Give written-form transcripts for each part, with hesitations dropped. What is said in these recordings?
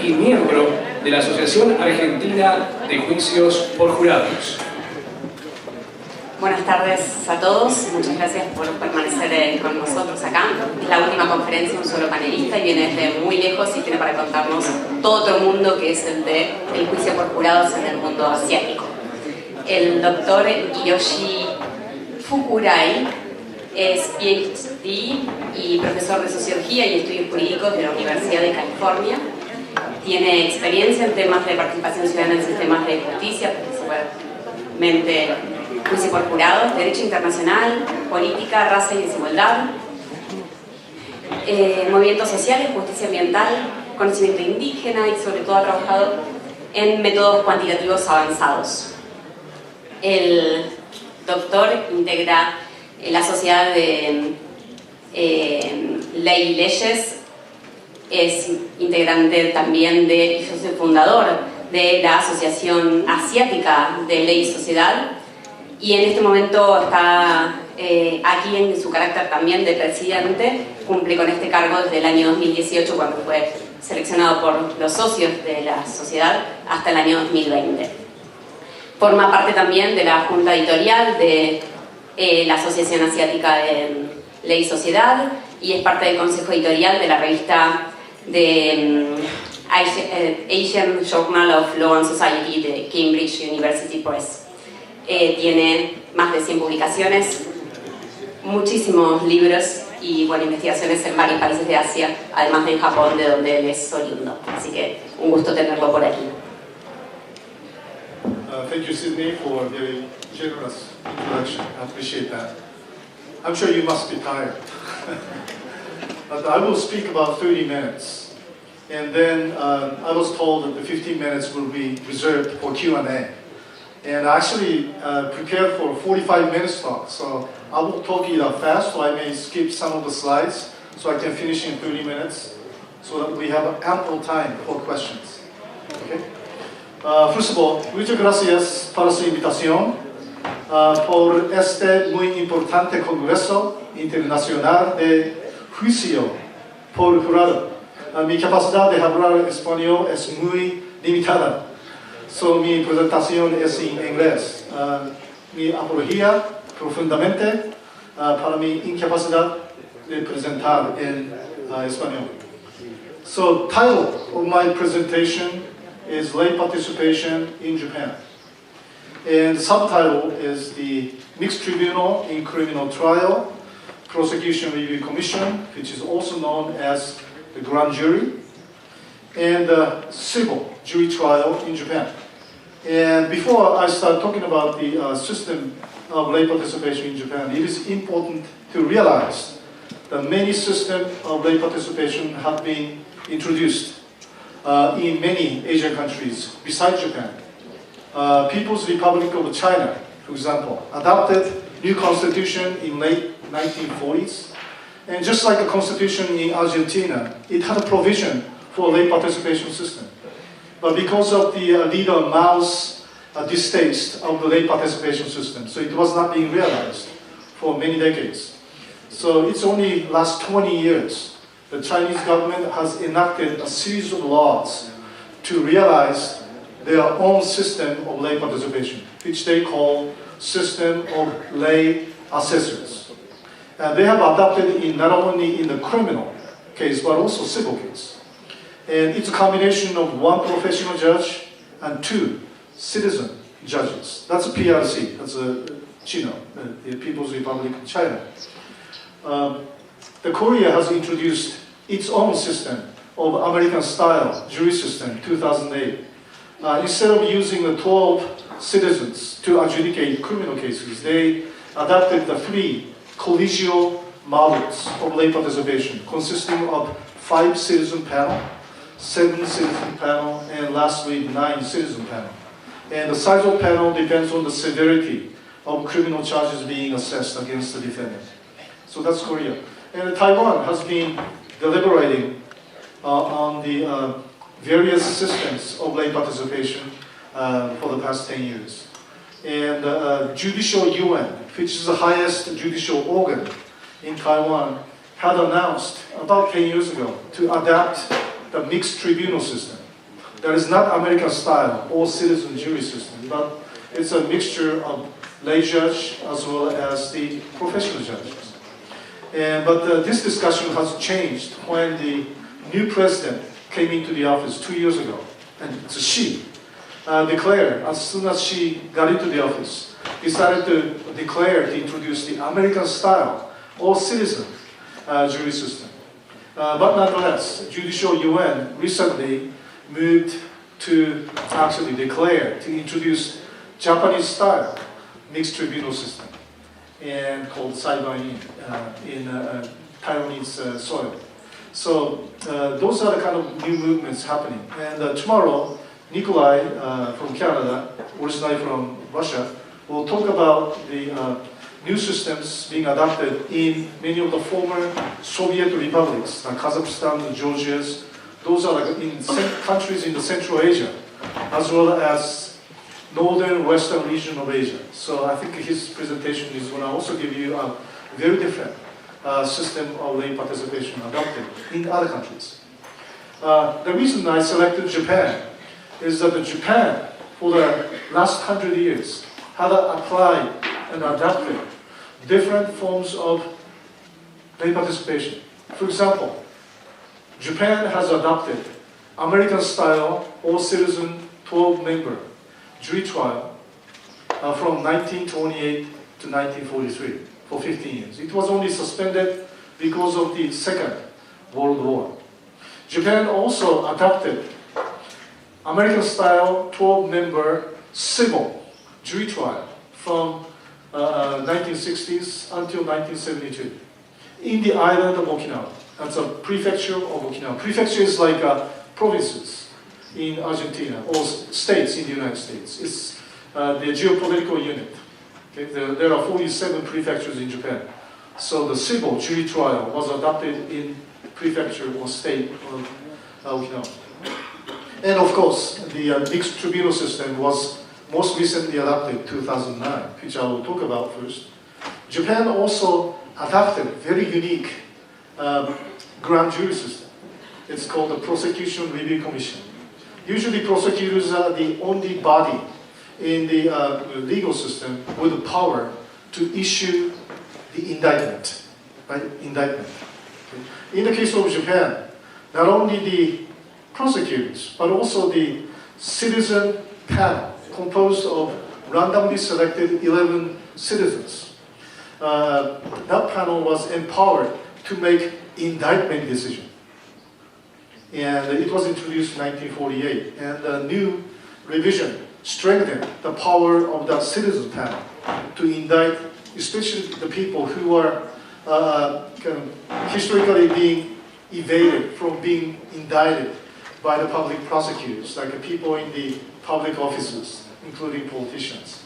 y miembro de la Asociación Argentina de Juicios por Jurados. Buenas tardes a todos, muchas gracias por permanecer con nosotros acá. Es la última conferencia, un solo panelista, y viene desde muy lejos y tiene para contarnos todo otro mundo que es el de el juicio por jurados en el mundo asiático. El doctor Hiroshi Fukurai es PhD y profesor de sociología y estudios jurídicos de la Universidad de California. Tiene experiencia en temas de participación ciudadana en sistemas de justicia, principalmente juicio por jurados, derecho internacional, política, raza y desigualdad, movimientos sociales, justicia ambiental, conocimiento indígena y sobre todo ha trabajado en métodos cuantitativos avanzados. El doctor integra la Sociedad de Ley y Leyes, es integrante también y socio fundador de la Asociación Asiática de Ley y Sociedad, y en este momento está aquí en su carácter también de presidente. Cumple con este cargo desde el año 2018, cuando fue seleccionado por los socios de la sociedad, hasta el año 2020. Forma parte también de la junta editorial de la Asociación Asiática de Ley y Sociedad, y es parte del consejo editorial de la revista de Asian Journal of Law and Society de Cambridge University Press. Tiene más de 100 publicaciones, muchísimos libros y investigaciones en varios países de Asia, además de en Japón, de donde él es oriundo. Así que un gusto tenerlo por aquí. Thank you, Sydney, for a very generous introduction. I appreciate that. I'm sure you must be tired. But I will speak about 30 minutes. And then I was told that the 15 minutes will be reserved for Q&A. And I actually prepared for a 45 minutes talk, so I will talk either fast, so I may skip some of the slides, so I can finish in 30 minutes, so that we have ample time for questions. Okay? First of all, muchas gracias por su invitación por este muy importante Congreso Internacional de Juicio por Jurado. Mi capacidad de hablar español es muy limitada. So, mi presentación es en inglés. Mi apología profundamente para mi incapacidad de presentar en español. So, title of my presentation is Lay Participation in Japan. And the subtitle is the Mixed Tribunal in Criminal Trial, Prosecution Review Commission, which is also known as the Grand Jury, and civil jury trial in Japan. And before I start talking about the system of lay participation in Japan, it is important to realize that many systems of lay participation have been introduced in many Asian countries besides Japan. People's Republic of China, for example, adopted new constitution in late 1940s. And just like the constitution in Argentina, it had a provision for a lay participation system. But because of the leader Mao's distaste of the lay participation system, so it was not being realized for many decades. So it's only last 20 years the Chinese government has enacted a series of laws to realize their own system of lay participation, which they call system of lay assessors. And they have adopted it not only in the criminal case, but also civil case. And it's a combination of one professional judge and two citizen judges. That's a PRC, that's a Chino, the People's Republic of China. The Korea has introduced its own system of American-style jury system in 2008. Instead of using the 12 citizens to adjudicate criminal cases, they adopted the 3 collegial models of lay participation, consisting of 5 citizen panel, 7 citizen panel, and lastly 9 citizen panel. And the size of panel depends on the severity of criminal charges being assessed against the defendant. So that's Korea. And Taiwan has been deliberating on the various systems of lay participation for the past 10 years. And Judicial UN, which is the highest judicial organ in Taiwan, had announced about 10 years ago to adapt the mixed tribunal system. that is not American style, all citizen jury system, but it's a mixture of lay judge as well as the professional judges. But this discussion has changed when the new president came into the office 2 years ago, and it's she declared, as soon as she got into the office, decided to declare to introduce the American style, all citizen jury system. But nonetheless, Judicial UN recently moved to actually declare to introduce Japanese style mixed tribunal system and called Saiban in Taiwanese soil. So those are the kind of new movements happening. And tomorrow, Nikolai from Canada, originally from Russia, will talk about the new systems being adopted in many of the former Soviet republics, like Kazakhstan, the Georgias. Those are like in countries in the Central Asia, as well as northern western region of Asia. So I think his presentation is going to also give you a very different system of lay participation adopted in other countries. The reason I selected Japan is that Japan, for the last 100 years, had applied and adapted different forms of lay participation. For example, Japan has adopted American-style all-citizen 12-member jury trial from 1928 to 1943 for 15 years. It was only suspended because of the Second World War. Japan also adopted American-style 12-member civil jury trial from 1960s until 1972 in the island of Okinawa. That's a prefecture of Okinawa. Prefecture is like provinces in Argentina or states in the United States. It's the geopolitical unit. Okay? There are 47 prefectures in Japan. So the civil jury trial was adopted in prefecture or state of Okinawa. And of course, the mixed tribunal system was most recently adopted in 2009, which I will talk about first. Japan also adopted very unique grand jury system. It's called the Prosecution Review Commission. Usually prosecutors are the only body in the legal system with the power to issue the indictment, right? Indictment. Okay. In the case of Japan, not only the prosecutors, but also the citizen panel composed of randomly selected 11 citizens. That panel was empowered to make indictment decision. And it was introduced in 1948. And the new revision strengthened the power of the citizen panel to indict, especially the people who are kind of historically being evaded from being indicted by the public prosecutors, like the people in the public offices, including politicians,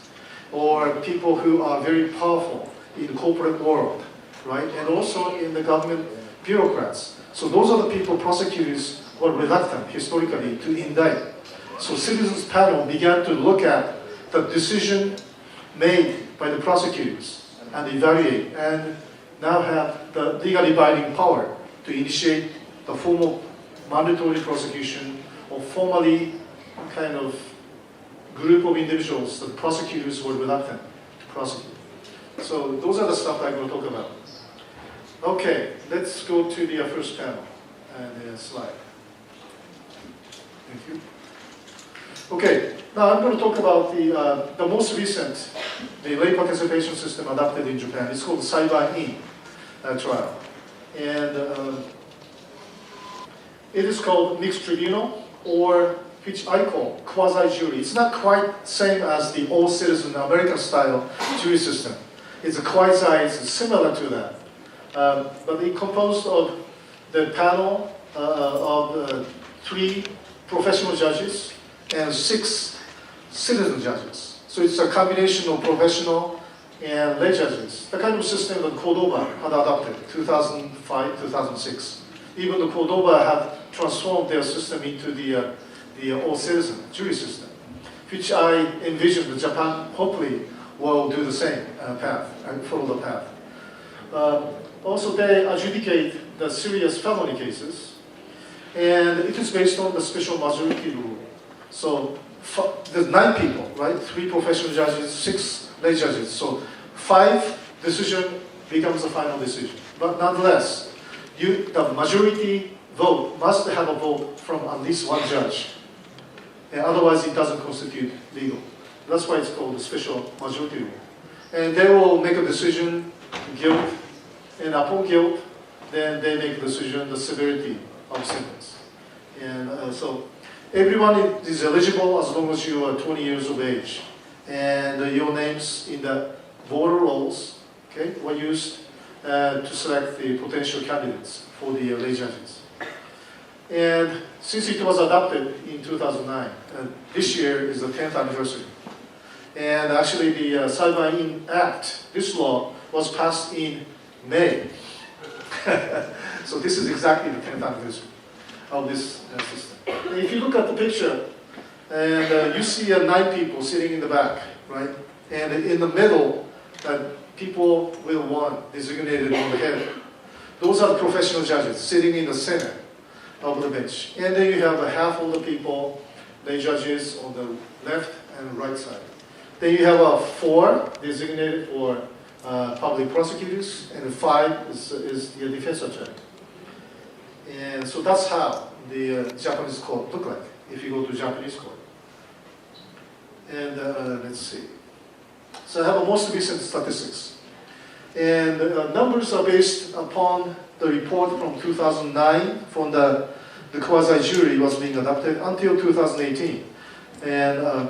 or people who are very powerful in the corporate world, right? And also in the government bureaucrats. So those are the people prosecutors were reluctant historically to indict. So citizens panel began to look at the decision made by the prosecutors and evaluate, and now have the legally binding power to initiate the formal mandatory prosecution or formally kind of group of individuals that prosecutors were reluctant to prosecute. So those are the stuff I'm going to talk about. Okay, let's go to the first panel and the slide. Thank you. Okay, now I'm going to talk about the most recent, the lay participation system adopted in Japan. It's called the Saiban trial. And it is called mixed tribunal, or which I call quasi-jury. It's not quite the same as the all-citizen American-style jury system. It's a quasi, it's similar to that. But it's composed of the panel of 3 professional judges and 6 citizen judges. So it's a combination of professional and lay judges. The kind of system that Cordoba had adopted, 2005, 2006. Even though Cordoba had transformed their system into the all-citizen jury system, which I envision that Japan hopefully will do the same path and follow the path. Also, they adjudicate the serious felony cases, and it is based on the special majority rule. So there's 9 people, right? 3 professional judges, 6 lay judges. So 5 decision becomes a final decision. But nonetheless, the majority vote must have a vote from at least 1 judge. And otherwise, it doesn't constitute legal. That's why it's called a special majority rule. And they will make a decision, guilt, and upon guilt, then they make a decision, the severity of sentence. And so everyone is eligible as long as you are 20 years of age. And your names in the voter rolls, okay, were used to select the potential candidates for the lay judges. And since it was adopted in 2009, this year is the 10th anniversary. And actually the裁判員Act, this law, was passed in May. So this is exactly the 10th anniversary of this system. And if you look at the picture, and you see 9 people sitting in the back, right? And in the middle, people with 1 designated on the head. Those are the professional judges sitting in the center of the bench. And then you have half of the people, lay judges on the left and right side. Then you have 4 designated for public prosecutors, and 5 is the defense attorney. And so that's how the Japanese court look like if you go to Japanese court. And let's see. So I have a most recent statistics. And numbers are based upon the report from 2009 from the quasi-jury was being adopted until 2018. And,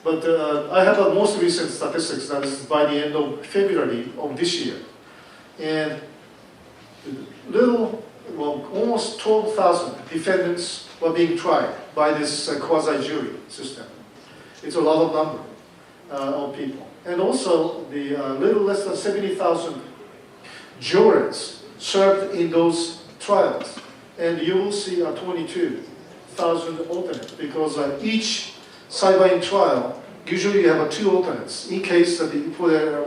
but I have a most recent statistics that is by the end of February of this year. And almost 12,000 defendants were being tried by this quasi-jury system. It's a lot of number of people. And also the little less than 70,000 jurors served in those trials. And you will see 22,000 alternates because each裁判員trial, usually you have 2 alternates. In case that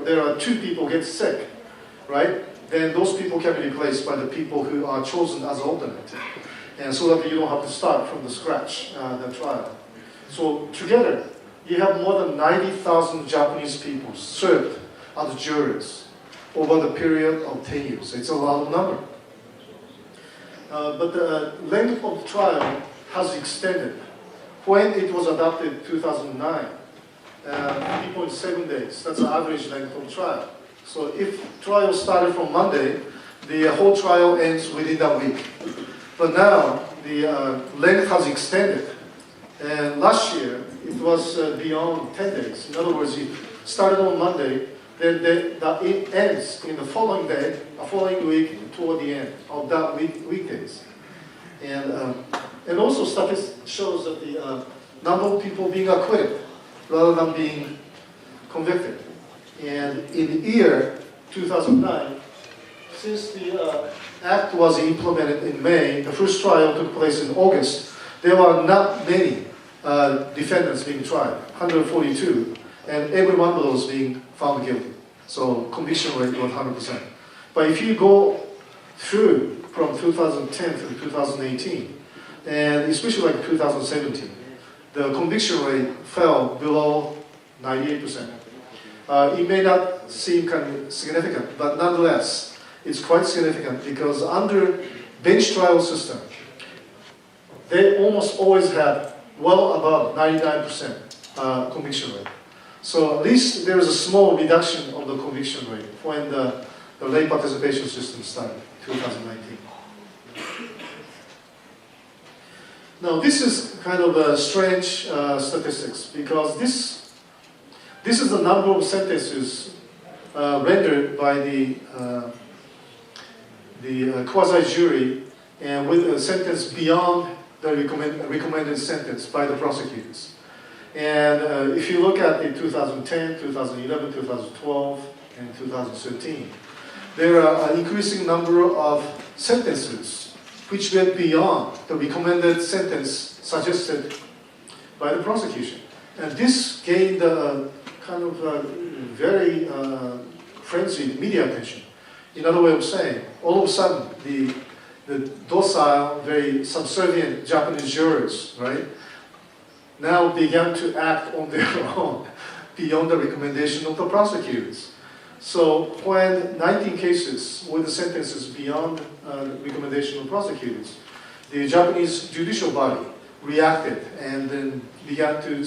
there are 2 people get sick, right? Then those people can be replaced by the people who are chosen as alternate. And so that you don't have to start from the scratch, the trial. So together, you have more than 90,000 Japanese people served as jurors over the period of 10 years. It's a lot of number. But the length of the trial has extended. When it was adopted in 2009, 3.7 days. That's the average length of trial. So if trial started from Monday, the whole trial ends within that week. But now, the length has extended. And last year, it was beyond 10 days. In other words, it started on Monday, then it ends in the following day, the following week, toward the end of that weekdays. And also statistics shows that the number of people being acquitted rather than being convicted. And in the year 2009, since the act was implemented in May, the first trial took place in August, there were not many defendants being tried, 142, and every one of those being found guilty. So conviction rate was 100%. But if you go through from 2010 to 2018, and especially like 2017, the conviction rate fell below 98%. It may not seem kind of significant, but nonetheless, it's quite significant because under bench trial system, they almost always had well above 99% conviction rate. So at least there is a small reduction of the conviction rate when the lay participation system started, 2019. Now this is kind of a strange statistics because this is the number of sentences rendered by the quasi-jury and with a sentence beyond the recommended sentence by the prosecutors. And if you look at the 2010, 2011, 2012, and 2013, there are an increasing number of sentences which went beyond the recommended sentence suggested by the prosecution. And this gained a kind of very frenzied media attention. In other way of saying, all of a sudden, the docile, very subservient Japanese jurors, right, now began to act on their own beyond the recommendation of the prosecutors. So when 19 cases with the sentences beyond the recommendation of prosecutors, the Japanese judicial body reacted and then began to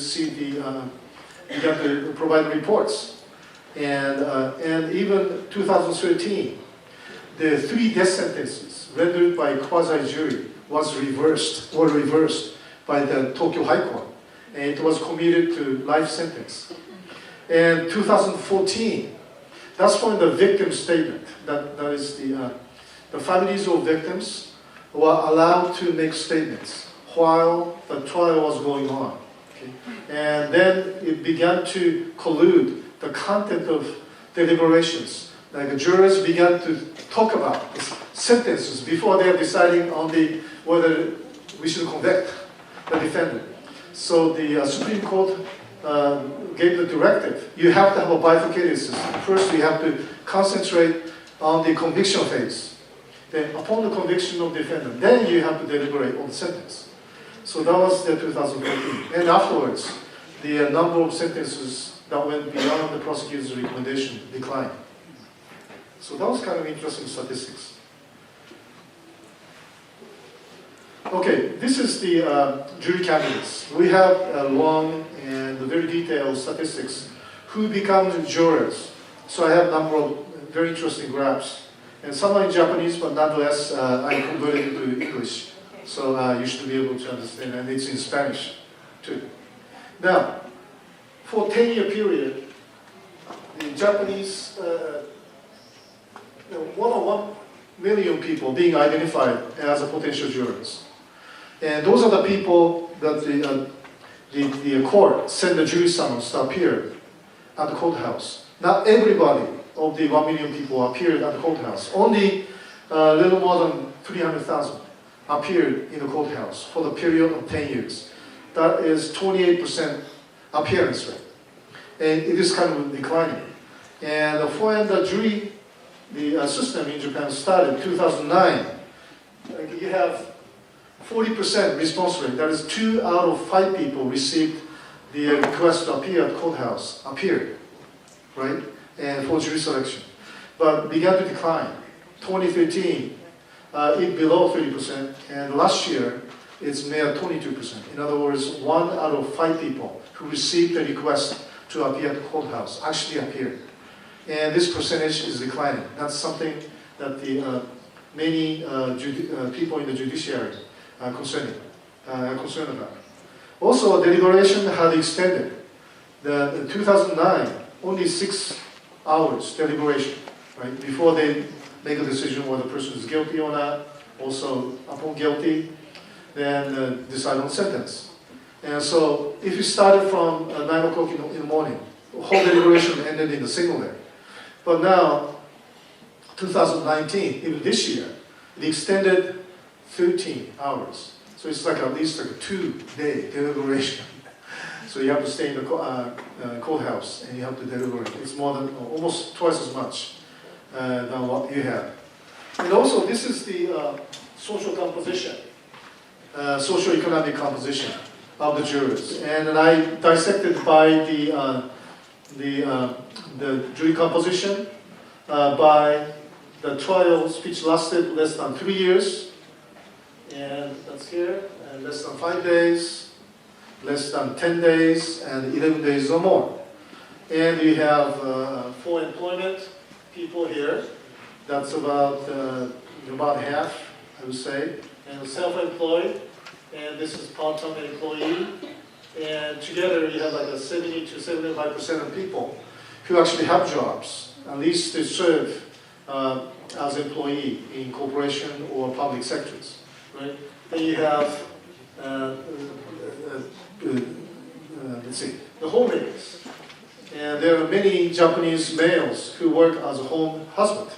began to provide reports. And even 2013, the 3 death sentences rendered by quasi-jury was reversed by the Tokyo High Court, and it was commuted to life sentence. And 2014, that's when the victim statement, that is the families of victims were allowed to make statements while the trial was going on. Okay? And then it began to collude the content of deliberations. Like the jurors began to talk about the sentences before they are deciding on whether we should convict the defendant. So the Supreme Court gave the directive, you have to have a bifurcated system. First, you have to concentrate on the conviction phase. Then, upon the conviction of the defendant, then you have to deliberate on the sentence. So that was the 2014. And afterwards, the number of sentences that went beyond the prosecutor's recommendation declined. So that was kind of interesting statistics. Okay, this is the jury candidates. We have long and very detailed statistics who become jurors. So I have a number of very interesting graphs. And some are in Japanese, but nonetheless, I converted into English. So you should be able to understand, and it's in Spanish too. Now, for a 10-year period, the Japanese, 1 million people being identified as a potential jurors. And those are the people that the court sent the jury summons to appear at the courthouse. Not everybody of the 1 million people appeared at the courthouse. Only a little more than 300,000 appeared in the courthouse for the period of 10 years. That is 28% appearance rate. And it is kind of declining. And when the jury, the system in Japan started in 2009, you have 40% response rate. That is 2 out of 5 people received the request to appear at the courthouse, appeared, right? And for jury selection. But began to decline. 2013, it below 30%, and last year, it's near 22%. In other words, 1 out of 5 people who received the request to appear at the courthouse actually appeared. And this percentage is declining. That's something that the many people in the judiciary are concerned about. Also, deliberation had extended. In 2009, only 6 hours deliberation, right? Before they make a decision whether the person is guilty or not. Also, upon guilty, then decide on sentence. And so, if you started from 9 o'clock in the morning, the whole deliberation ended in a single day. But now, 2019, even this year, it extended 13 hours. So it's like at least like a 2-day deliberation. So you have to stay in the courthouse and you have to deliberate. It's more than almost twice as much than what you have. And also, this is the social composition, socio-economic composition of the jurors. And I dissected by the jury composition by the trials which lasted less than 3 years, and that's here, and less than 5 days, less than 10 days, and 11 days or more. And you have for employment people here. That's about half, I would say. And self-employed, and this is part-time employee. And together you have like a 70 to 75% of people who actually have jobs, at least they serve as employee in corporation or public sectors, right? Then you have, let's see, the homemakers. And there are many Japanese males who work as a home husband,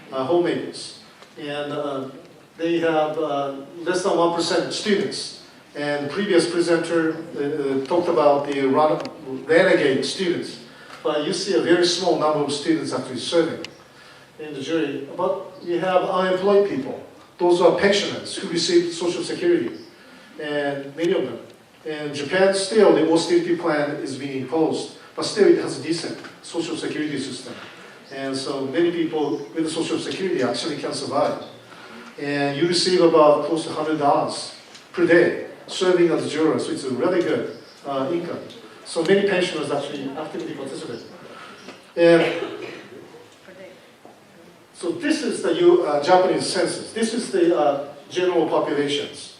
homemakers. And they have less than 1% students. And the previous presenter talked about the renegade students. But you see a very small number of students actually serving in the jury. But you have unemployed people. Those are pensioners who receive Social Security. And many of them In Japan, still the austerity plan is being imposed, but still it has a decent social security system. And so many people with social security actually can survive. And you receive about close to $100 per day serving as a juror, so it's a really good income. So many pensioners actually actively participate. And so this is the Japanese census. This is the general populations.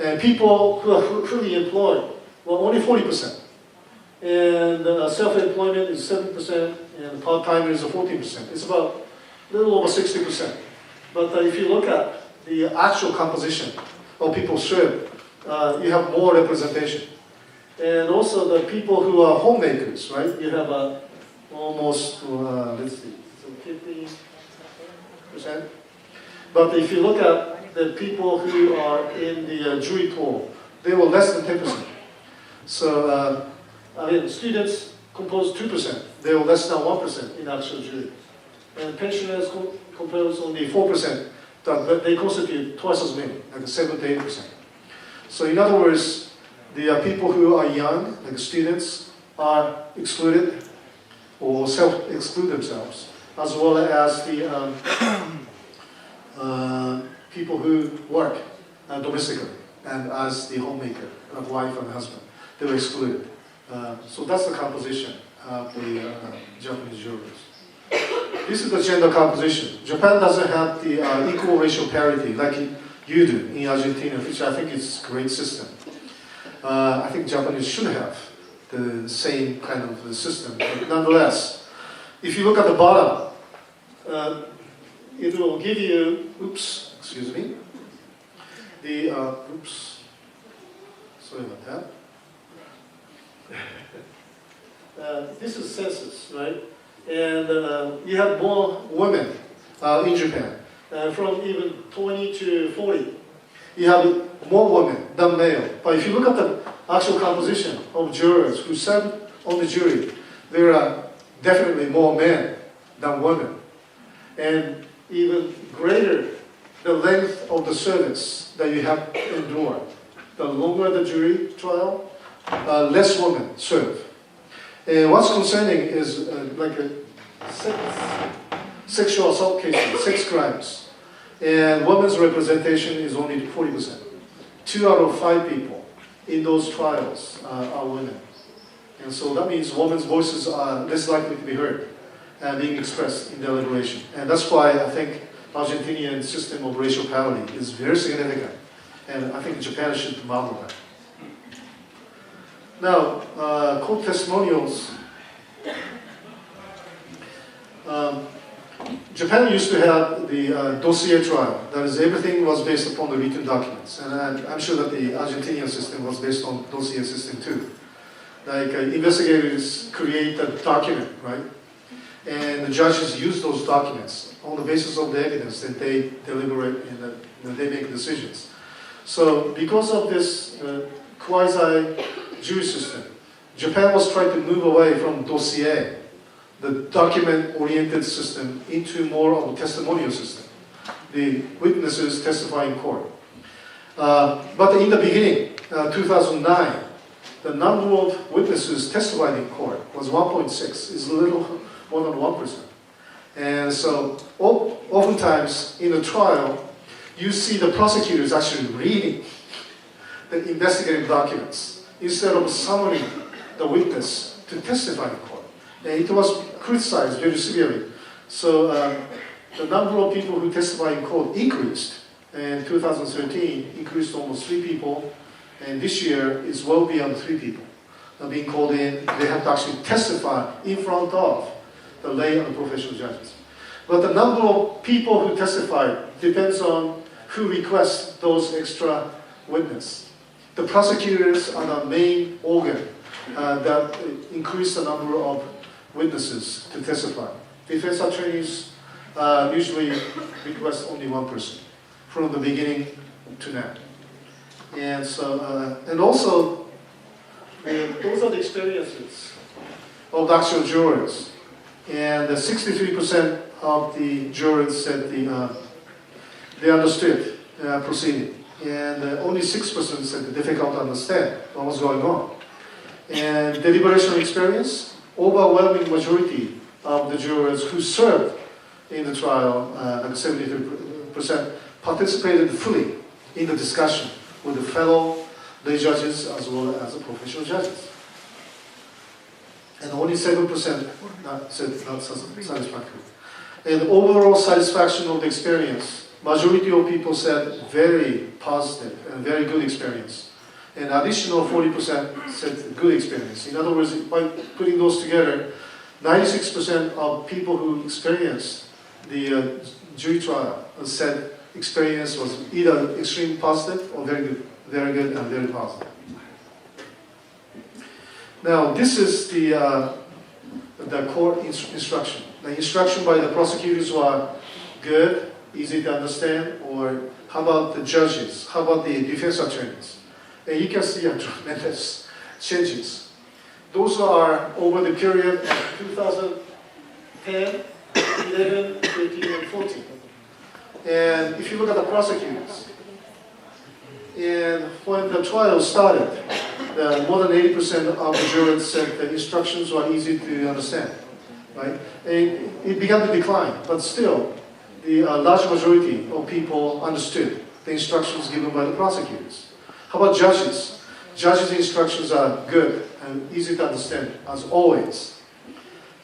And people who are fully employed, well, only 40%. And self-employment is 7%, and part-timers are 14%. It's about a little over 60%. But if you look at the actual composition of people served, you have more representation. And also the people who are homemakers, right? You have almost, let's see, so 15%. But if you look at the people who are in the jury pool, they were less than 10%. So, students compose 2%. They were less than 1% in actual jury. And pensioners compose only 4%, but they constitute twice as many, like 7 to 8%. So in other words, the people who are young, like students, are excluded or self-exclude themselves, as well as the people who work domestically and as the homemaker, like wife and husband, they were excluded. So that's the composition of the Japanese jurors. This is the gender composition. Japan doesn't have the equal racial parity like you do in Argentina, which I think is a great system. I think Japanese should have the same kind of system, but nonetheless, if you look at the bottom, it will give you, excuse me, the, sorry about that. This is census, right? And you have more women in Japan, from even 20 to 40. You have more women than male. But if you look at the actual composition of jurors who serve on the jury, there are definitely more men than women. And even greater the length of the service that you have endured. The longer the jury trial, less women serve. And what's concerning is like a sexual assault cases, sex crimes. And women's representation is only 40%. 2 out of 5 people in those trials are women. And so that means women's voices are less likely to be heard and being expressed in deliberation. And that's why I think Argentinian system of racial parity is very significant. And I think Japan should model that. Now, court testimonials. Japan used to have the dossier trial. That is, everything was based upon the written documents. And I'm sure that the Argentinian system was based on dossier system too. Like investigators create a document, right? And the judges use those documents on the basis of the evidence that they deliberate and they make decisions. So because of this quasi-jury system, Japan was trying to move away from dossier, the document-oriented system, into more of a testimonial system. The witnesses testify in court. But in the beginning, 2009, the number of witnesses testified in court was 1.6. It's a little more than 1%. And so oftentimes in a trial, you see the prosecutors actually reading the investigative documents instead of summoning the witness to testify in court. And it was criticized very severely. So the number of people who testify in court increased. And 2013 increased to almost 3 people. And this year is well beyond 3 people being called in. They have to actually testify in front of the lay and the professional judges. But the number of people who testify depends on who requests those extra witnesses. The prosecutors are the main organ that increase the number of witnesses to testify. Defense attorneys usually request only 1 person from the beginning to now. And so, and also, those are the experiences of the actual jurors. And 63% of the jurors said they understood proceeding. and only 6% said difficult to understand what was going on. And deliberation experience, overwhelming majority of the jurors who served in the trial, like 73%, participated fully in the discussion with the fellow lay judges as well as the professional judges. And only 7% said not satisfactory. And overall satisfaction of the experience, majority of people said very positive and very good experience. And additional 40% said good experience. In other words, by putting those together, 96% of people who experienced the jury trial said experience was either extremely positive or very good and very positive. Now, this is the court instruction. The instruction by the prosecutors were good, easy to understand, or how about the judges? How about the defense attorneys? And you can see a tremendous changes. Those are over the period of 2010, 11, 13, and 14. And if you look at the prosecutors, and when the trial started, more than 80% of the jurors said the instructions were easy to understand, right? And it began to decline, but still, the large majority of people understood the instructions given by the prosecutors. How about judges? Judges' instructions are good and easy to understand, as always.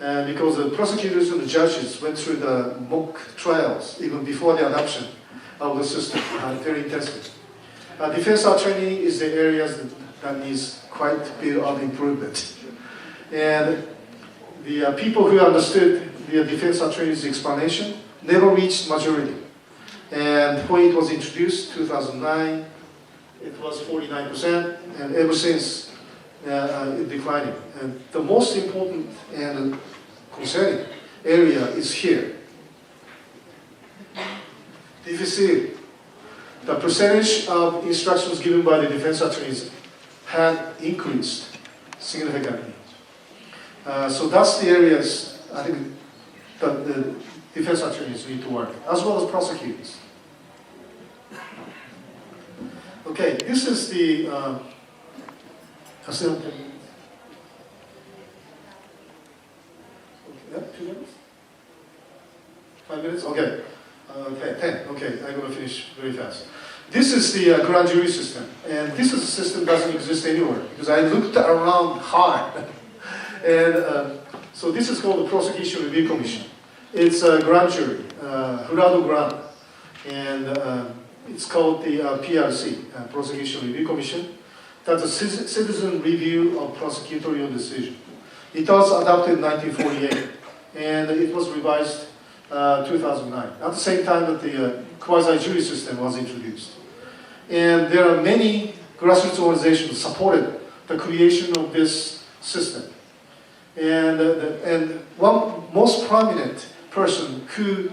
And because the prosecutors and the judges went through the mock trials even before the adoption of the system, very intensely. Defense attorney is the areas that needs quite a bit of improvement. And the people who understood the defense attorney's explanation never reached majority. And when it was introduced, 2009, it was 49%, and ever since it declining. And the most important and concerning area is here. If you see, the percentage of instructions given by the defense attorneys had increased significantly. So that's the areas I think that the defense attorneys need to work, as well as prosecutors. Okay, this is the yeah, 2 minutes? 5 minutes? Okay. 10. Okay, I'm going to finish very fast. This is the grand jury system, and this is a system that doesn't exist anywhere because I looked around hard. And so this is called the Prosecution Review Commission. It's a grand jury, jurado grand, and it's called the PRC, Prosecution Review Commission. That's a citizen review of prosecutorial decision. It was adopted in 1948, and it was revised 2009, at the same time that the quasi-jury system was introduced. And there are many grassroots organizations supported the creation of this system. And one most prominent person who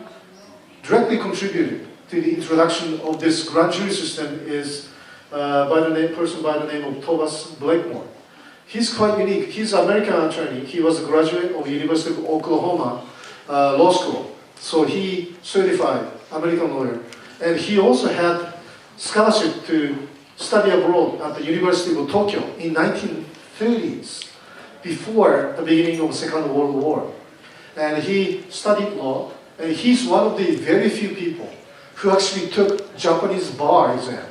directly contributed to the introduction of this grand jury system is by the name of Thomas Blakemore. He's quite unique. He's an American attorney. He was a graduate of the University of Oklahoma Law School. So he certified American lawyer. And he also had scholarship to study abroad at the University of Tokyo in 1930s, before the beginning of the Second World War. And he studied law, and he's one of the very few people who actually took Japanese bar exam.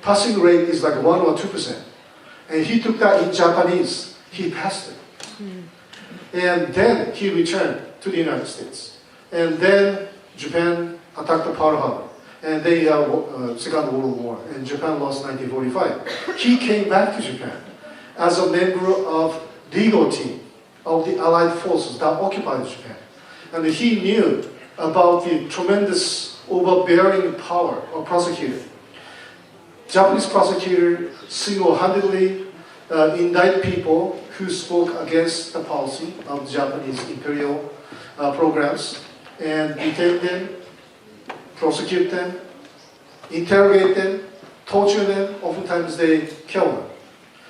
Passing rate is like 1 or 2%. And he took that in Japanese. He passed it. And then he returned to the United States. And then Japan attacked the Pearl Harbor. And they had Second World War. And Japan lost 1945. He came back to Japan as a member of legal team of the Allied forces that occupied Japan. And he knew about the tremendous overbearing power of prosecutor. Japanese prosecutor single-handedly indict people who spoke against the policy of the Japanese imperial programs and detain them, prosecute them, interrogate them, torture them, oftentimes they kill them.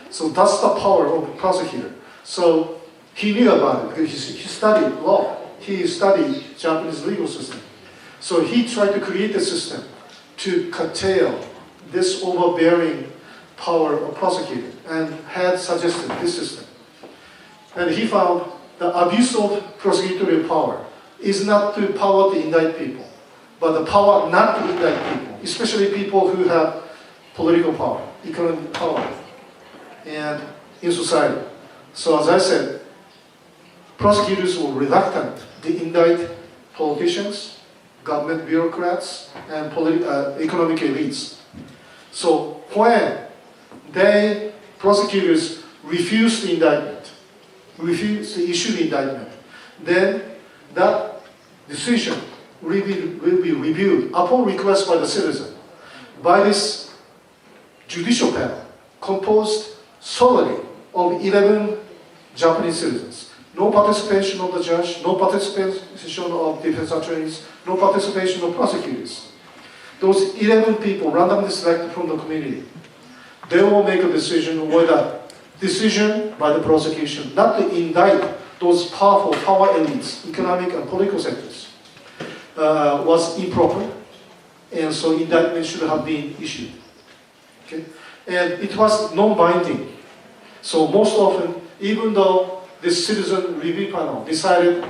So that's the power of the prosecutor. So he knew about it because he studied law. He studied Japanese legal system. So he tried to create a system to curtail this overbearing power of prosecutor and had suggested this system. And he found the abuse of prosecutorial power is not the power to indict people, but the power not to indict people, especially people who have political power, economic power, and in society. So as I said, prosecutors were reluctant to indict politicians, government bureaucrats, and economic elites. So when prosecutors refused the indictment, refused to issue the indictment, then that decision will be reviewed upon request by the citizen by this judicial panel composed solely of 11 Japanese citizens. No participation of the judge, no participation of defense attorneys, no participation of prosecutors. Those 11 people randomly selected from the community, they will make a decision whether decision by the prosecution not to indict those powerful power elites, economic and political sectors, was improper, and so indictment should have been issued. Okay? And it was non-binding. So most often, even though this citizen review panel decided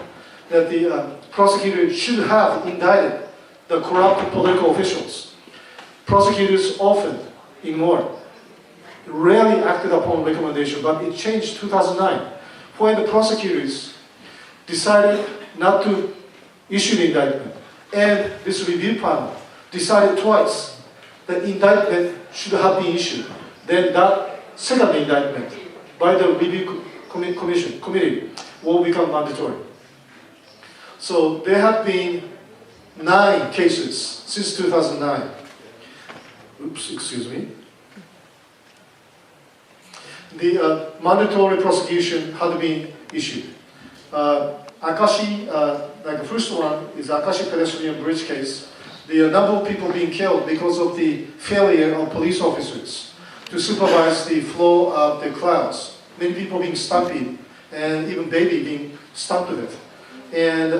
that the prosecutor should have indicted the corrupt political officials, prosecutors often ignored, rarely acted upon recommendation, but it changed 2009 when the prosecutors decided not to issue the indictment, and this review panel decided twice that indictment should have been issued. Then that second indictment by the review committee will become mandatory. So there have been 9 cases since 2009. Oops, excuse me. The mandatory prosecution had been issued. Akashi, like the first one is Akashi pedestrian bridge case. The number of people being killed because of the failure of police officers to supervise the flow of the clouds. Many people being stampeded, and even baby being stamped to death. And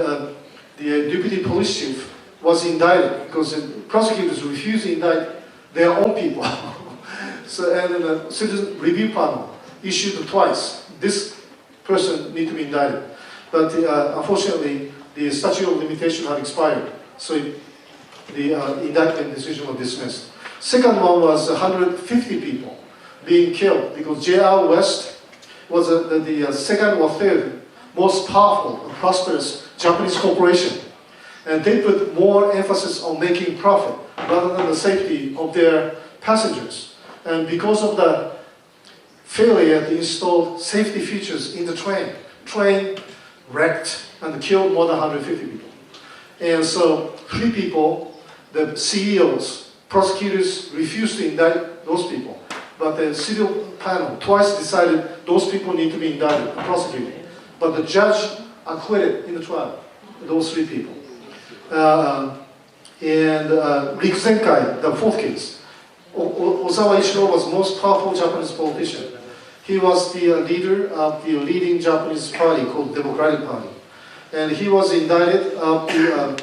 the deputy police chief was indicted because the prosecutors refused to indict their own people. So, and the citizen review panel issued twice. This person needs to be indicted. But unfortunately, the statute of limitation had expired. So the indictment decision was dismissed. Second one was 150 people being killed because JR West was the second or third most powerful and prosperous Japanese corporation. And they put more emphasis on making profit rather than the safety of their passengers. And because of the failure to install safety features in the train wrecked and killed more than 150 people. And so 3 people, the CEOs, prosecutors refused to indict those people. But the civil panel twice decided those people need to be indicted and prosecuted. But the judge acquitted in the trial those 3 people. Rikuzenkai, the 4th case, Osawa Ishiro was the most powerful Japanese politician. He was the leader of the leading Japanese party called Democratic Party. And he was indicted of the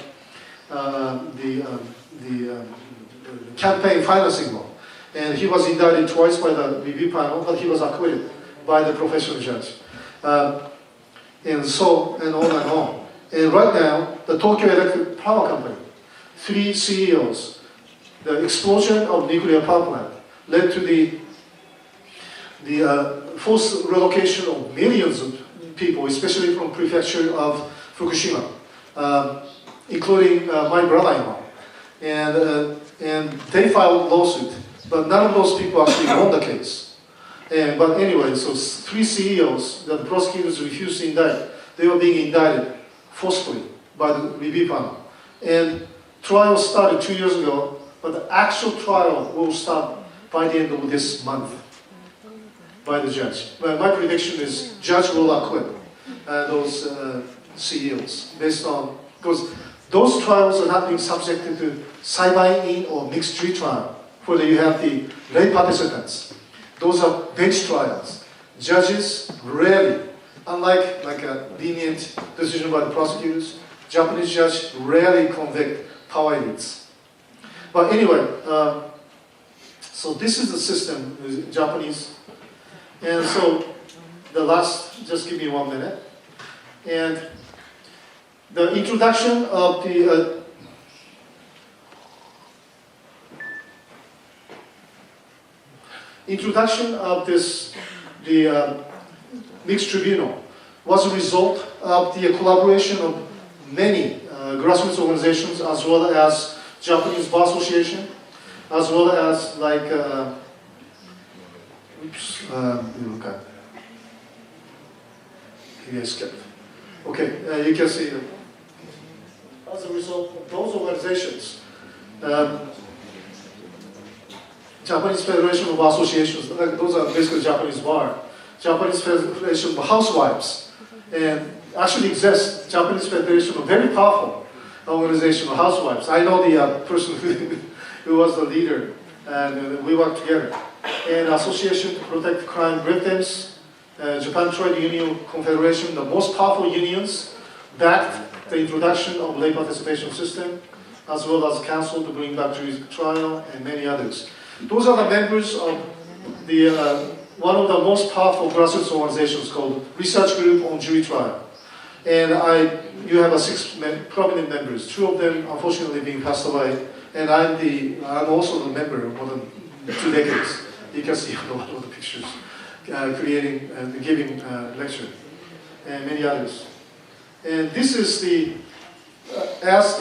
campaign financing law. And he was indicted twice by the review panel, but he was acquitted by the professional judge. And so, and on and on. And right now, the Tokyo Electric Power Company, 3 CEOs, the explosion of nuclear power plant led to the forced relocation of millions of people, especially from prefecture of Fukushima, including my brother-in-law. And they filed a lawsuit, but none of those people actually won the case. But anyway, so 3 CEOs that the prosecutors refused to indict, they were being indicted forcefully by the review panel. And trial started 2 years ago, but the actual trial will start by the end of this month by the judge. But my prediction is judge will acquit those CEOs based on, because those trials are not being subjected to side-by-in or mixed jury trial, where you have the lay participants. Those are bench trials. Judges rarely, unlike like a lenient decision by the prosecutors, Japanese judge rarely convict power elites. But anyway, So this is the system, Japanese. And so the last, just give me 1 minute. And the introduction of the mixed tribunal was a result of the collaboration of many grassroots organizations, as well as Japanese Bar Association, as well as like, look at, maybe I skipped. Okay, you can see that. As a result of those organizations, Japanese Federation of Associations, those are basically Japanese bar, Japanese Federation of Housewives, and actually exists, Japanese Federation of very powerful organization of housewives. I know the person who was the leader, and we worked together. And Association to Protect Crime Victims, Japan Trade Union Confederation, the most powerful unions, backed the introduction of lay participation system, as well as council to bring back jury trial, and many others. Those are the members of the one of the most powerful grassroots organizations called Research Group on Jury Trial. And you have 6 prominent members, 2 of them unfortunately being passed away, and I'm also the member of more than 2 decades. You can see a lot of the pictures, creating and giving lecture, and many others. And this is as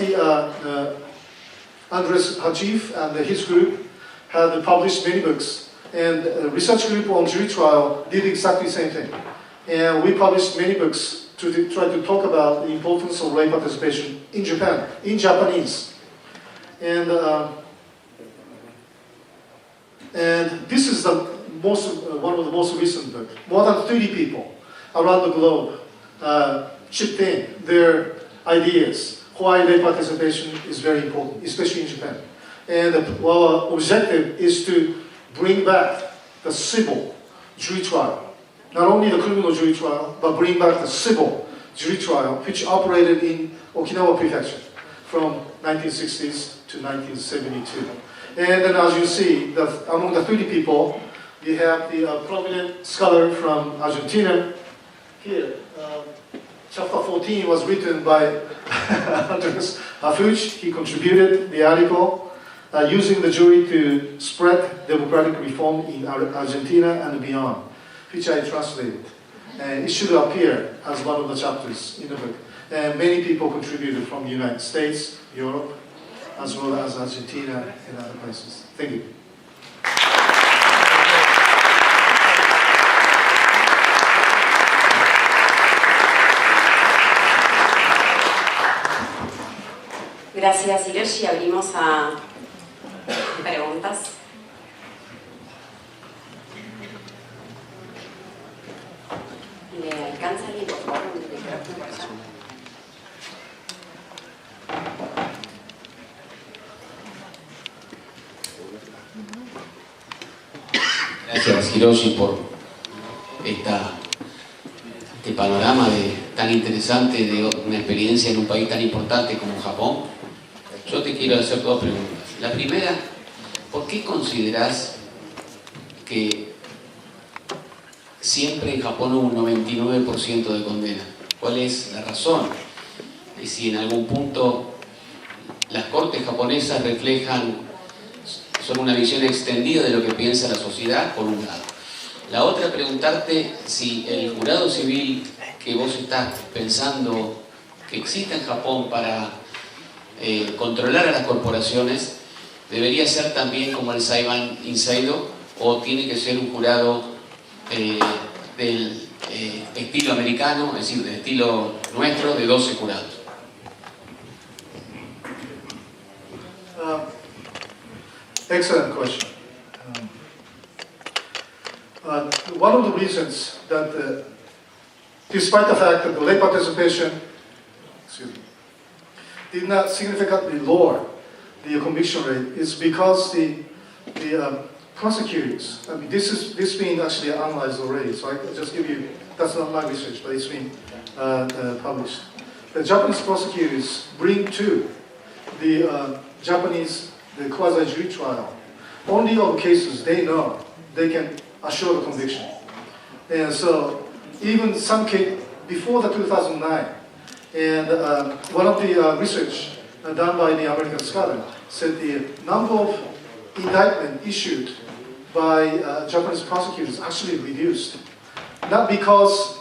Andres Hachif and his group had published many books, and Research Group on Jury Trial did exactly the same thing. And we published many books to try to talk about the importance of lay participation in Japan, in Japanese. And this is one of the most recent books. More than 30 people around the globe chipped in their ideas why lay participation is very important, especially in Japan. And our objective is to bring back the civil jury trial. Not only the criminal jury trial, but bring back the civil jury trial, which operated in Okinawa Prefecture from 1960s to 1972. And then as you see, among the 30 people, you have the prominent scholar from Argentina. Here, chapter 14 was written by Andres Hafuch. He contributed the article using the jury to spread democratic reform in Argentina and beyond, which I translated. And it should appear as one of the chapters in the book. And many people contributed from the United States, Europe, as well as Argentina and other places. Thank you. Gracias, Hiroshi. Abrimos a preguntas. ¿Le alcanza alguien, por favor, un micrófono por allá? Gracias, Hiroshi, por este panorama tan interesante de una experiencia en un país tan importante como Japón. Yo te quiero hacer 2 preguntas. La primera, ¿por qué considerás que siempre en Japón hubo un 99% de condena? ¿Cuál es la razón? Y si en algún punto las cortes japonesas son una visión extendida de lo que piensa la sociedad, por un lado. La otra, preguntarte si el jurado civil que vos estás pensando que existe en Japón para controlar a las corporaciones debería ser también como el Saiban Inseido, o tiene que ser un jurado del estilo americano, es decir, del estilo nuestro, de 12 jurados. Excellent question. One of the reasons that, despite the fact that the lay participation did not significantly lower the conviction rate, is because the prosecutors, I mean, this being actually analyzed already, so I can just give you, that's not my research, but it's been published. The Japanese prosecutors bring to the Japanese the quasi-jury trial only of cases they know they can assure the conviction. And so even some case before the 2009, and one of the research done by the American scholar said the number of indictments issued by Japanese prosecutors actually reduced. Not because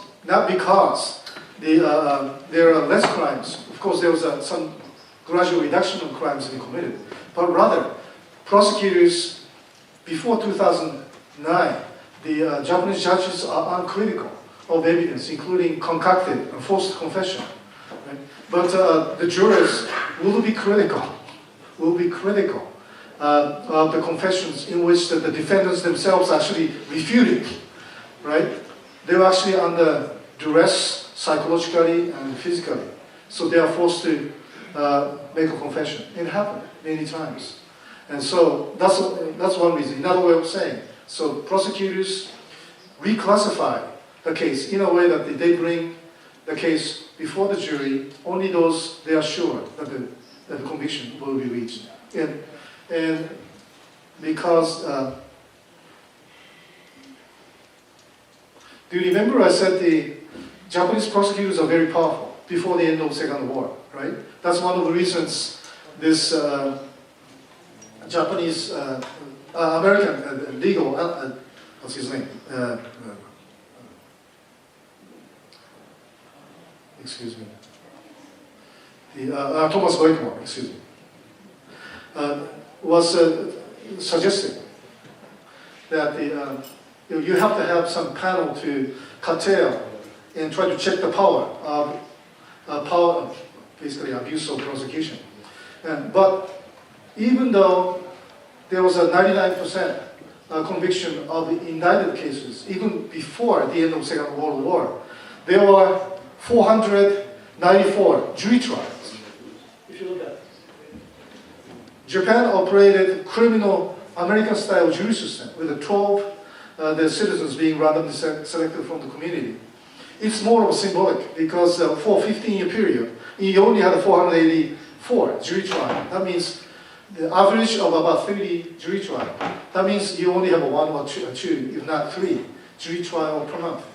there are less crimes. Of course, there was some gradual reduction of crimes being committed, but rather prosecutors before 2009, the Japanese judges are uncritical of evidence, including concocted and forced confession. Right? But the jurors will be critical of the confessions in which the defendants themselves actually refuted, right? They were actually under duress psychologically and physically. So they are forced to make a confession. It happened many times. And so that's one reason. Another way of saying, so prosecutors reclassify the case in a way that they bring the case before the jury, only those they are sure that the conviction will be reached. And because, do you remember I said the Japanese prosecutors are very powerful before the end of the Second War, right? That's one of the reasons this Japanese, American legal, what's his name? Excuse me. Thomas Wakeman, excuse me. Was suggesting that you have to have some panel to curtail and try to check the power of basically abuse of prosecution. But even though there was a 99% conviction of indicted cases, even before the end of the Second World War, there were 494 jury trials. If you look at it. Japan operated criminal American-style jury system with the 12 the citizens being randomly selected from the community. It's more of symbolic because for a 15-year period, you only had 484 jury trials. That means the average of about 30 jury trials. That means you only have one or two, if not three, jury trials per month,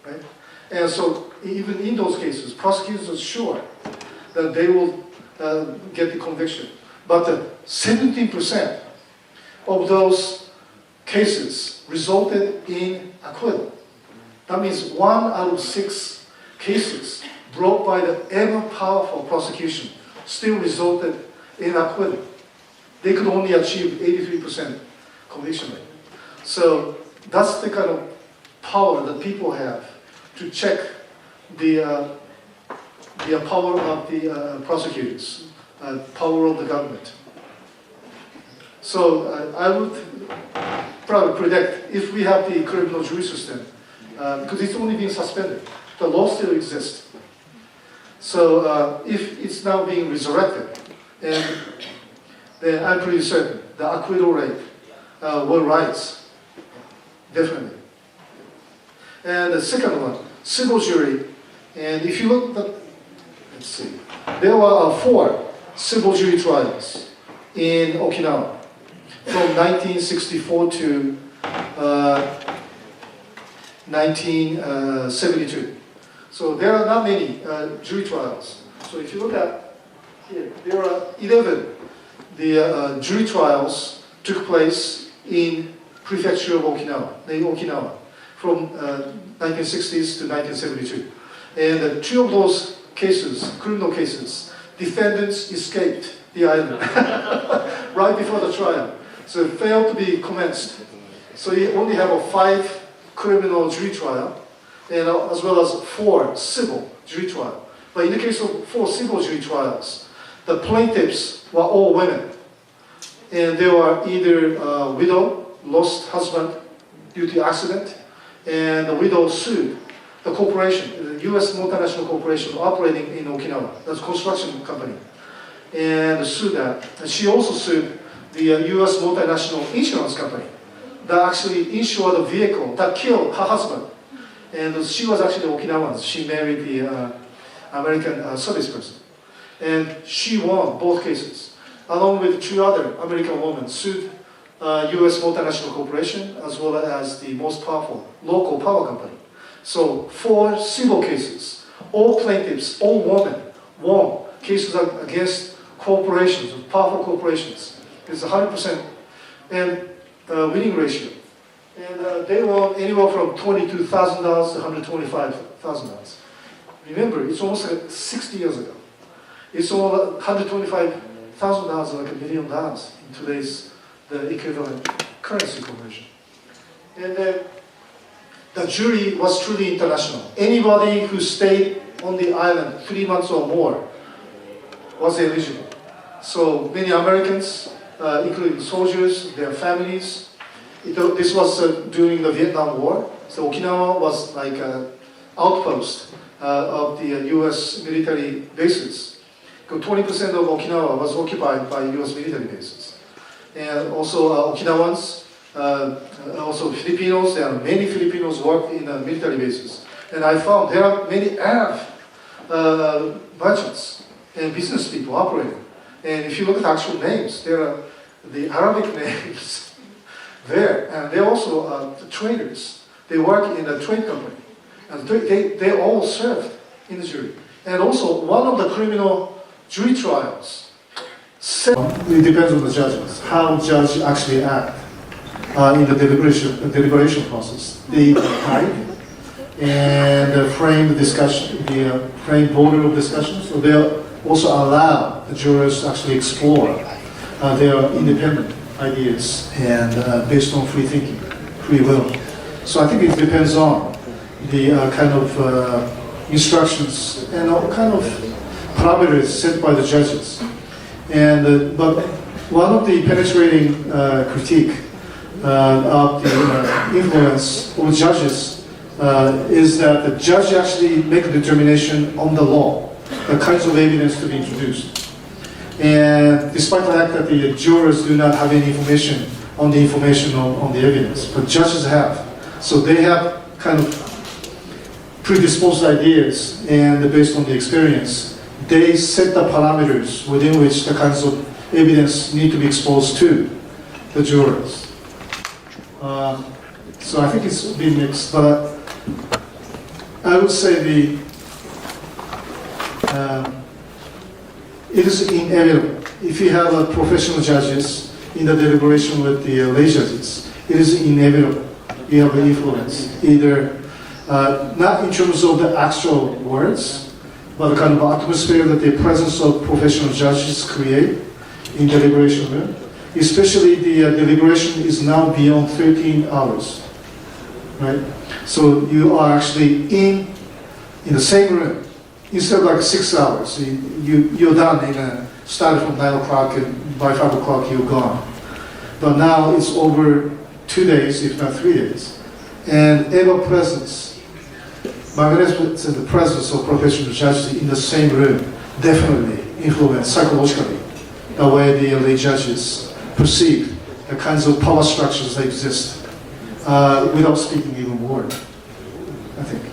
right? And so even in those cases, prosecutors are sure that they will get the conviction. But 17% of those cases resulted in acquittal. That means 1 out of 6 cases brought by the ever-powerful prosecution still resulted in acquittal. They could only achieve 83% conviction rate. So that's the kind of power that people have to check the power of the prosecutors, power of the government. So I would probably predict if we have the criminal jury system, because it's only been suspended, the law still exists. So if it's now being resurrected, and then I'm pretty certain the acquittal rate will rise, definitely. And the second one, civil jury. And if you look at, let's see, there were 4 civil jury trials in Okinawa from 1964 to 1972. So there are not many jury trials. So if you look at here, there are 11 the jury trials took place in prefecture of Okinawa, from 1960s to 1972. And 2 of those cases, criminal cases, defendants escaped the island right before the trial. So it failed to be commenced. So you only have a 5 criminal jury trial, and as well as 4 civil jury trial. But in the case of 4 civil jury trials, the plaintiffs were all women. And they were either widow, lost husband due to accident, and the widow sued the corporation, the U.S. multinational corporation operating in Okinawa, that's a construction company, and sued that. And she also sued the U.S. multinational insurance company that actually insured a vehicle that killed her husband. And she was actually Okinawan. She married the American service person. And she won both cases, along with 2 other American women sued US multinational corporation, as well as the most powerful local power company. So 4 civil cases, all plaintiffs, all women, won cases against corporations, powerful corporations. It's 100% and winning ratio. And they won anywhere from $22,000 to $125,000. Remember, it's almost like 60 years ago. It's all $125,000, like $1 million in today's the equivalent currency conversion. And then the jury was truly international. Anybody who stayed on the island 3 months or more was eligible. So many Americans, including soldiers, their families. This was during the Vietnam War. So Okinawa was like an outpost of the US military bases. 20% of Okinawa was occupied by US military bases. And also Okinawans, also Filipinos, there are many Filipinos work in military bases. And I found there are many Arab merchants and business people operating. And if you look at actual names, there are the Arabic names there. And they're also traders. They work in a trade company. And they all served in the jury. And also one of the criminal jury trials, it depends on the judges, how judges actually act in the deliberation process. They guide and frame the discussion, frame border of discussion, so they also allow the jurors to actually explore their independent ideas and based on free thinking, free will. So I think it depends on the kind of instructions and kind of parameters set by the judges. And but one of the penetrating critique of the influence of judges is that the judge actually make a determination on the law, the kinds of evidence to be introduced. And despite the fact that the jurors do not have any information on the evidence, but judges have. So they have kind of predisposed ideas, and based on the experience, they set the parameters within which the kinds of evidence need to be exposed to the jurors. So I think it's been mixed, but I would say it is inevitable. If you have professional judges in the deliberation with the lay judges, it is inevitable. You have an influence, either not in terms of the actual words, but the kind of atmosphere that the presence of professional judges create in deliberation room. Especially the deliberation is now beyond 13 hours, right? So you are actually in the same room instead of like 6 hours. You're done started from 9 o'clock and by 5 o'clock you're gone. But now it's over 2 days, if not 3 days, and ever presence. The presence of professional judges in the same room definitely influence psychologically the way the lay judges perceive the kinds of power structures that exist without speaking even word, I think.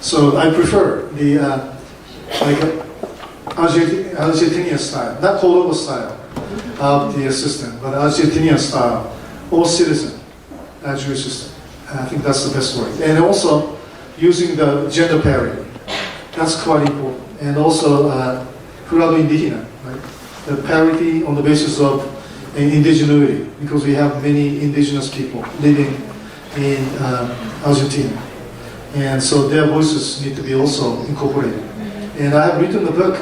So I prefer the like Argentinian style, not Colombo style of the system, but Argentinian style, all citizen jury system. I think that's the best way. And also using the gender parity, that's quite important. And also jurado indígena, right? The parity on the basis of indigeneity, because we have many indigenous people living in Argentina. And so their voices need to be also incorporated. And I have written a book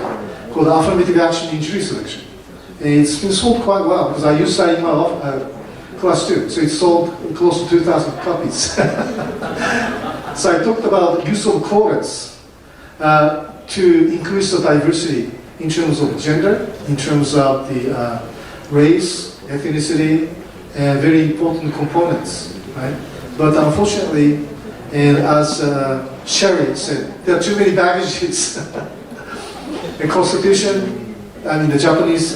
called Affirmative Action in Jury Selection. And it's been sold quite well, because I used that in my class too. So it's sold close to 2,000 copies. So I talked about use of quotas to increase the diversity in terms of gender, in terms of the race, ethnicity, and very important components, right? But unfortunately, and as Sherry said, there are too many baggages. The Constitution, the Japanese,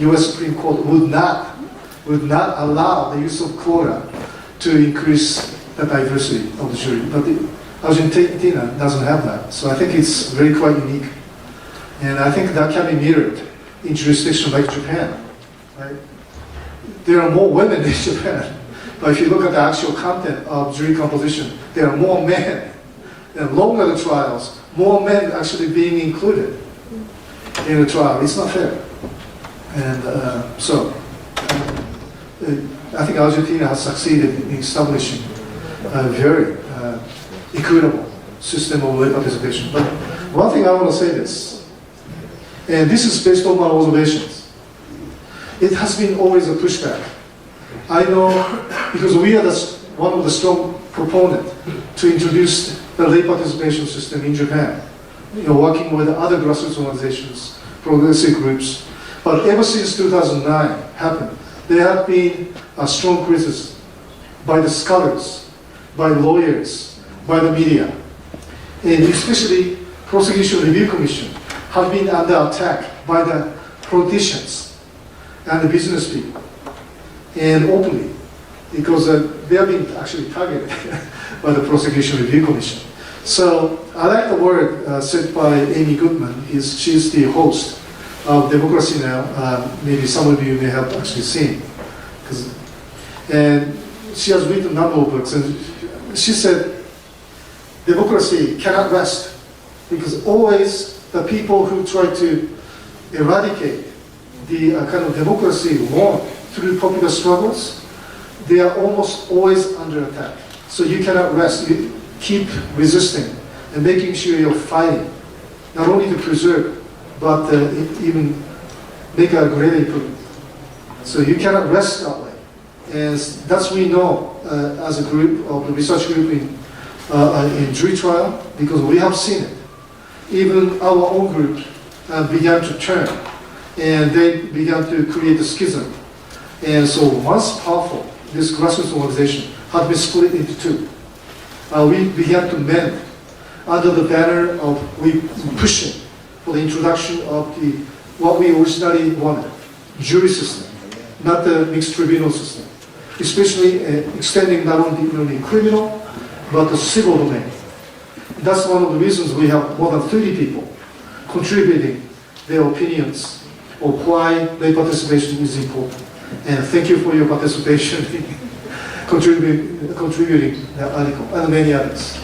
U.S. Supreme Court would not allow the use of quota to increase the diversity of the jury. But Argentina doesn't have that. So I think it's very quite unique. And I think that can be mirrored in jurisdictions like Japan, right? There are more women in Japan, but if you look at the actual content of jury composition, there are more men. And longer the trials, more men actually being included in the trial. It's not fair. And I think Argentina has succeeded in establishing a very equitable system of lay participation. But one thing I want to say is, and this is based on my observations, it has been always a pushback. I know because we are one of the strong proponents to introduce the lay participation system in Japan, working with other grassroots organizations, progressive groups. But ever since 2009 happened, there have been a strong criticism by the scholars, by lawyers, by the media, and especially Prosecution Review Commission have been under attack by the politicians and the business people, and openly, because they have been actually targeted by the Prosecution Review Commission. So I like the word said by Amy Goodman. She's the host of Democracy Now! Maybe some of you may have actually seen. And she has written a number of books, and she said, democracy cannot rest, because always the people who try to eradicate the kind of democracy won through popular struggles, they are almost always under attack. So you cannot rest. You keep resisting and making sure you're fighting, not only to preserve, but even make a great improvement. So you cannot rest that way. And that's we know as a group, of the research group in jury trial, because we have seen it. Even our own group began to turn, and they began to create a schism. And so once powerful, this grassroots organization had been split into two. We began to mend under the banner of pushing for the introduction of what we originally wanted, jury system, not the mixed tribunal system, especially extending not only criminal, but the civil domain. That's one of the reasons we have more than 30 people contributing their opinions of why lay participation is important. And thank you for your participation in contributing the article, and many others.